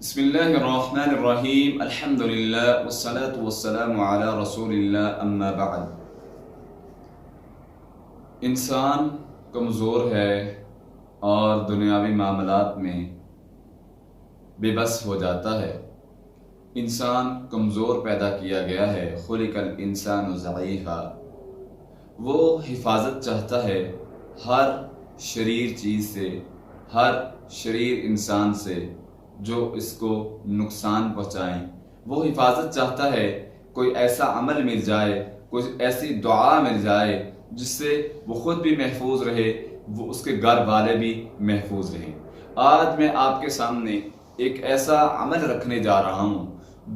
بسم اللہ الرحمن الرحیم الحمدللہ والصلاة والسلام علی رسول اللہ اما بعد۔ انسان کمزور ہے اور دنیاوی معاملات میں بے بس ہو جاتا ہے۔ انسان کمزور پیدا کیا گیا ہے، خلق الانسان ضعیفا۔ وہ حفاظت چاہتا ہے ہر شریر چیز سے، ہر شریر انسان سے جو اس کو نقصان پہنچائیں۔ وہ حفاظت چاہتا ہے کوئی ایسا عمل مل جائے، کوئی ایسی دعا مل جائے جس سے وہ خود بھی محفوظ رہے، وہ اس کے گھر والے بھی محفوظ رہیں۔ آج میں آپ کے سامنے ایک ایسا عمل رکھنے جا رہا ہوں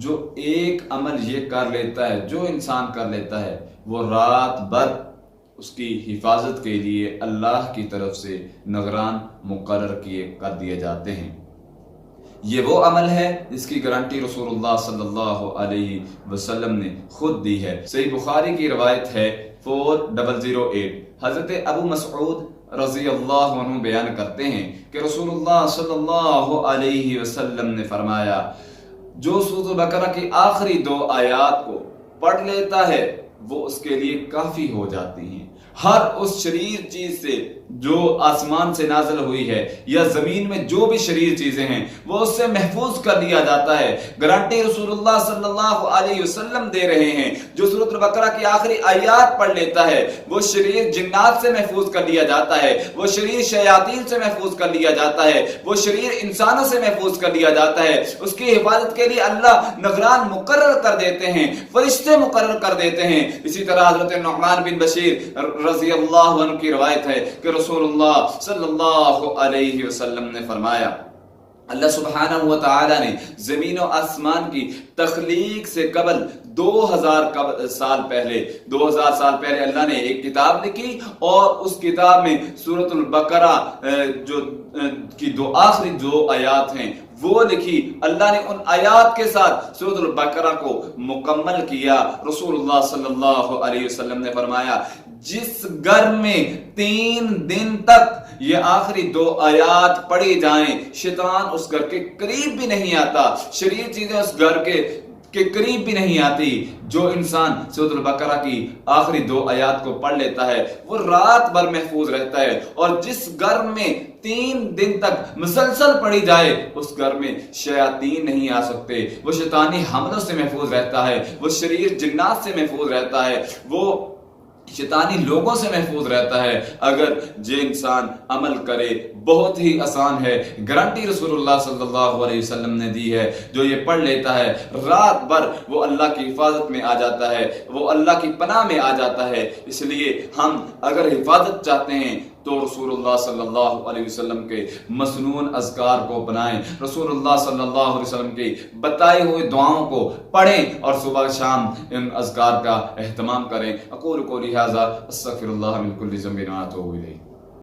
جو ایک عمل یہ کر لیتا ہے، جو انسان کر لیتا ہے وہ رات بھر اس کی حفاظت کے لیے اللہ کی طرف سے نگران مقرر کر دیے جاتے ہیں۔ یہ وہ عمل ہے جس کی گارنٹی رسول اللہ صلی اللہ علیہ وسلم نے خود دی ہے۔ صحیح بخاری کی روایت ہے 4008۔ حضرت ابو مسعود رضی اللہ عنہ بیان کرتے ہیں کہ رسول اللہ صلی اللہ علیہ وسلم نے فرمایا، جو سورۃ البقرہ کی آخری 2 آیات کو پڑھ لیتا ہے وہ اس کے لیے کافی ہو جاتی ہیں۔ ہر اس شریر چیز سے جو آسمان سے نازل ہوئی ہے یا زمین میں جو بھی شریر چیزیں ہیں وہ اس سے محفوظ کر دیا جاتا ہے۔ گارنٹی رسول اللہ صلی اللہ علیہ وسلم دے رہے ہیں۔ جو سورۃ البقرہ کی آخری آیات پڑھ لیتا ہے وہ شریر جنات سے محفوظ کر دیا جاتا ہے، وہ شریر شیاطین سے محفوظ کر لیا جاتا ہے، وہ شریر انسانوں سے محفوظ کر لیا جاتا ہے۔ اس کی حفاظت کے لیے اللہ نگران مقرر کر دیتے ہیں، فرشتے مقرر کر دیتے ہیں۔ اسی طرح حضرت نعمان بن بشیر رضی اللہ عنہ کی روایت ہے کہ رسول اللہ صلی اللہ علیہ وسلم نے فرمایا، اللہ سبحانہ و تعالی نے زمین و آسمان کی تخلیق سے قبل 2000 سال پہلے اللہ نے ایک کتاب لکھی اور اس کتاب میں سورۃ البقرہ کی آخری 2 آیات ہیں وہ لکھی۔ اللہ نے ان آیات کے ساتھ سورۃ البقرہ کو مکمل کیا۔ رسول اللہ صلی اللہ علیہ وسلم نے فرمایا، جس گھر میں 3 دن تک یہ آخری 2 آیات پڑھی جائیں شیطان اس گھر کے قریب بھی نہیں آتا، شریر چیزیں اس گھر کے قریب بھی نہیں آتی۔ جو انسان سورۃ البقرہ کی آخری 2 آیات کو پڑھ لیتا ہے وہ رات بھر محفوظ رہتا ہے، اور جس گھر میں 3 دن تک مسلسل پڑھی جائے اس گھر میں شیاطین نہیں آ سکتے، وہ شیطانی حملوں سے محفوظ رہتا ہے، وہ شریر جنات سے محفوظ رہتا ہے، وہ شیطانی لوگوں سے محفوظ رہتا ہے۔ اگر یہ انسان عمل کرے بہت ہی آسان ہے، گارنٹی رسول اللہ صلی اللہ علیہ وسلم نے دی ہے۔ جو یہ پڑھ لیتا ہے رات بھر وہ اللہ کی حفاظت میں آ جاتا ہے، وہ اللہ کی پناہ میں آ جاتا ہے۔ اس لیے ہم اگر حفاظت چاہتے ہیں تو رسول اللہ صلی اللہ علیہ وسلم کے مسنون اذکار کو اپنائیں، رسول اللہ صلی اللہ علیہ وسلم کی بتائی ہوئی دعاؤں کو پڑھیں اور صبح شام ان اذکار کا اہتمام کریں۔ اقول قولی ھذا استغفر اللہ من کل ذنب واتوب الیہ۔